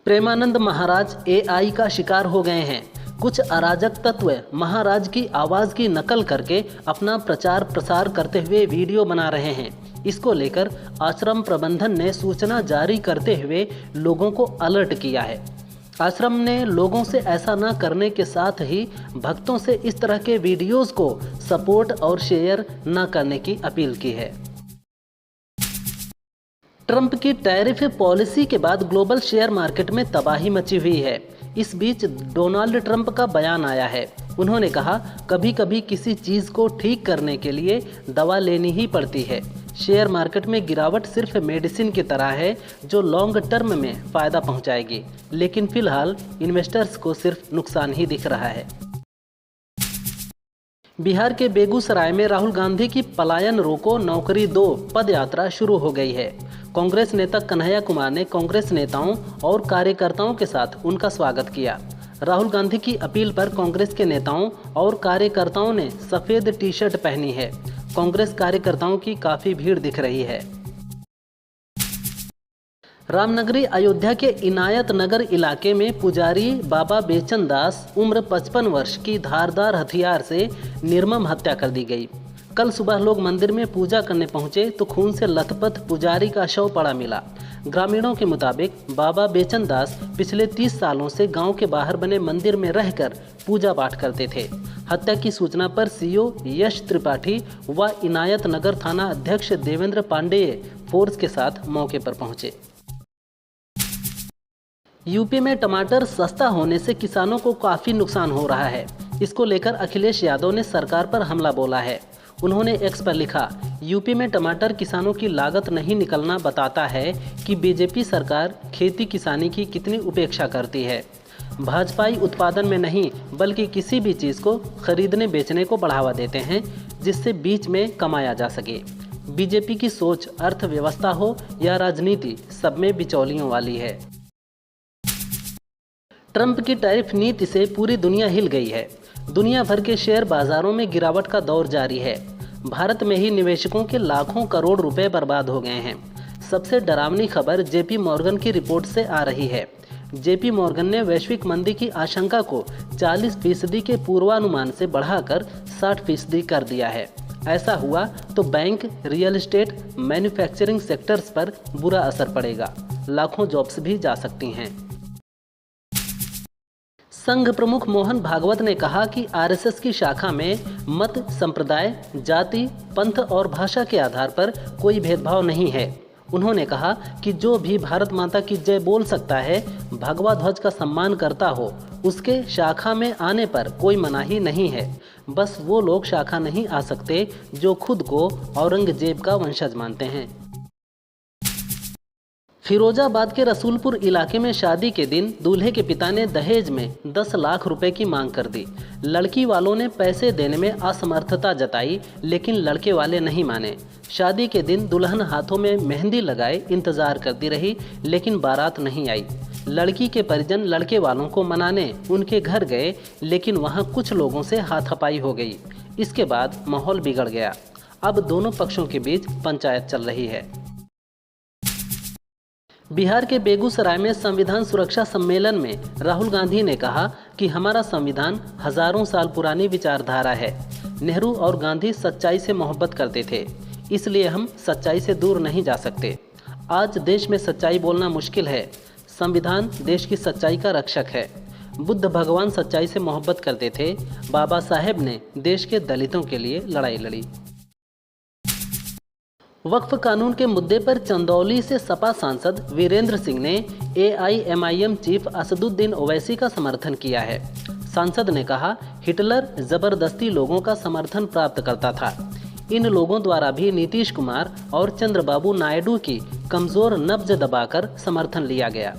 Premanand Maharaj AI का शिकार हो गए हैं। कुछ अराजक तत्व महाराज की आवाज़ की नकल करके अपना प्रचार प्रसार करते हुए वीडियो बना रहे हैं। इसको लेकर आश्रम प्रबंधन ने सूचना जारी करते हुए लोगों को अलर्ट किया है। आश्रम ने लोगों से ऐसा न करने के साथ ही भक्तों से इस तरह के वीडियोस को सपोर्ट और शेयर न करने की अपील की है। ट्रंप की टैरिफ पॉलिसी के बाद ग्लोबल शेयर मार्केट में तबाही मची हुई है। इस बीच डोनाल्ड ट्रंप का बयान आया है। उन्होंने कहा, कभी कभी किसी चीज़ को ठीक करने के लिए दवा लेनी ही पड़ती है। शेयर मार्केट में गिरावट सिर्फ मेडिसिन की तरह है जो लॉन्ग टर्म में फ़ायदा पहुंचाएगी, लेकिन फिलहाल इन्वेस्टर्स को सिर्फ नुकसान ही दिख रहा है। बिहार के बेगूसराय में राहुल गांधी की पलायन रोको नौकरी दो पदयात्रा शुरू हो गई है। कांग्रेस नेता कन्हैया कुमार ने कांग्रेस नेताओं और कार्यकर्ताओं के साथ उनका स्वागत किया। राहुल गांधी की अपील पर कांग्रेस के नेताओं और कार्यकर्ताओं ने सफ़ेद टी शर्ट पहनी है। कांग्रेस कार्यकर्ताओं की काफ़ी भीड़ दिख रही है। रामनगरी अयोध्या के इनायत नगर इलाके में पुजारी बाबा बेचन दास उम्र 55 वर्ष की धारदार हथियार से निर्मम हत्या कर दी गई। कल सुबह लोग मंदिर में पूजा करने पहुंचे तो खून से लथपथ पुजारी का शव पड़ा मिला। ग्रामीणों के मुताबिक बाबा बेचन दास पिछले 30 सालों से गांव के बाहर बने मंदिर में रहकर पूजा पाठ करते थे। हत्या की सूचना पर सीओ यश त्रिपाठी व इनायत नगर थाना अध्यक्ष देवेंद्र पांडेय फोर्स के साथ मौके पर पहुंचे। यूपी में टमाटर सस्ता होने से किसानों को काफ़ी नुकसान हो रहा है। इसको लेकर अखिलेश यादव ने सरकार पर हमला बोला है। उन्होंने एक्स पर लिखा, यूपी में टमाटर किसानों की लागत नहीं निकलना बताता है कि बीजेपी सरकार खेती किसानी की कितनी उपेक्षा करती है। भाजपाई उत्पादन में नहीं बल्कि किसी भी चीज़ को खरीदने बेचने को बढ़ावा देते हैं जिससे बीच में कमाया जा सके। बीजेपी की सोच अर्थव्यवस्था हो या राजनीति, सब में बिचौलियों वाली है। ट्रंप की टैरिफ नीति से पूरी दुनिया हिल गई है। दुनिया भर के शेयर बाजारों में गिरावट का दौर जारी है। भारत में ही निवेशकों के लाखों करोड़ रुपए बर्बाद हो गए हैं। सबसे डरावनी खबर जेपी मॉर्गन की रिपोर्ट से आ रही है। जेपी मॉर्गन ने वैश्विक मंदी की आशंका को 40% के पूर्वानुमान से बढ़ाकर 60% कर दिया है। ऐसा हुआ तो bank, real estate, manufacturing sectors पर बुरा असर पड़ेगा। लाखों जॉब्स भी जा सकती हैं। संघ प्रमुख मोहन भागवत ने कहा कि आरएसएस की शाखा में मत, संप्रदाय, जाति, पंथ और भाषा के आधार पर कोई भेदभाव नहीं है। उन्होंने कहा कि जो भी भारत माता की जय बोल सकता है, भगवा ध्वज का सम्मान करता हो, उसके शाखा में आने पर कोई मनाही नहीं है। बस वो लोग शाखा नहीं आ सकते जो खुद को औरंगजेब का वंशज मानते हैं। फिरोजाबाद के रसूलपुर इलाके में शादी के दिन दूल्हे के पिता ने दहेज में 10 लाख रुपए की मांग कर दी। लड़की वालों ने पैसे देने में असमर्थता जताई, लेकिन लड़के वाले नहीं माने। शादी के दिन दुल्हन हाथों में मेहंदी लगाए इंतजार करती रही, लेकिन बारात नहीं आई। लड़की के परिजन लड़के वालों को मनाने उनके घर गए, लेकिन वहां कुछ लोगों से हाथापाई हो गई। इसके बाद माहौल बिगड़ गया। अब दोनों पक्षों के बीच पंचायत चल रही है। बिहार के बेगूसराय में संविधान सुरक्षा सम्मेलन में राहुल गांधी ने कहा कि हमारा संविधान हजारों साल पुरानी विचारधारा है। नेहरू और गांधी सच्चाई से मोहब्बत करते थे, इसलिए हम सच्चाई से दूर नहीं जा सकते। आज देश में सच्चाई बोलना मुश्किल है। संविधान देश की सच्चाई का रक्षक है। बुद्ध भगवान सच्चाई से मोहब्बत करते थे। बाबा साहेब ने देश के दलितों के लिए लड़ाई लड़ी। वक्फ कानून के मुद्दे पर चंदौली से सपा सांसद वीरेंद्र सिंह ने एआईएमआईएम चीफ असदुद्दीन ओवैसी का समर्थन किया है। सांसद ने कहा, हिटलर जबरदस्ती लोगों का समर्थन प्राप्त करता था। इन लोगों द्वारा भी नीतीश कुमार और चंद्रबाबू नायडू की कमजोर नब्ज दबाकर समर्थन लिया गया।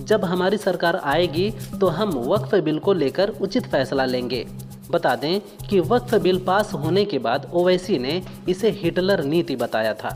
जब हमारी सरकार आएगी तो हम वक्फ बिल को लेकर उचित फैसला लेंगे। बता दें कि वक्फ बिल पास होने के बाद ओवैसी ने इसे हिटलर नीति बताया था।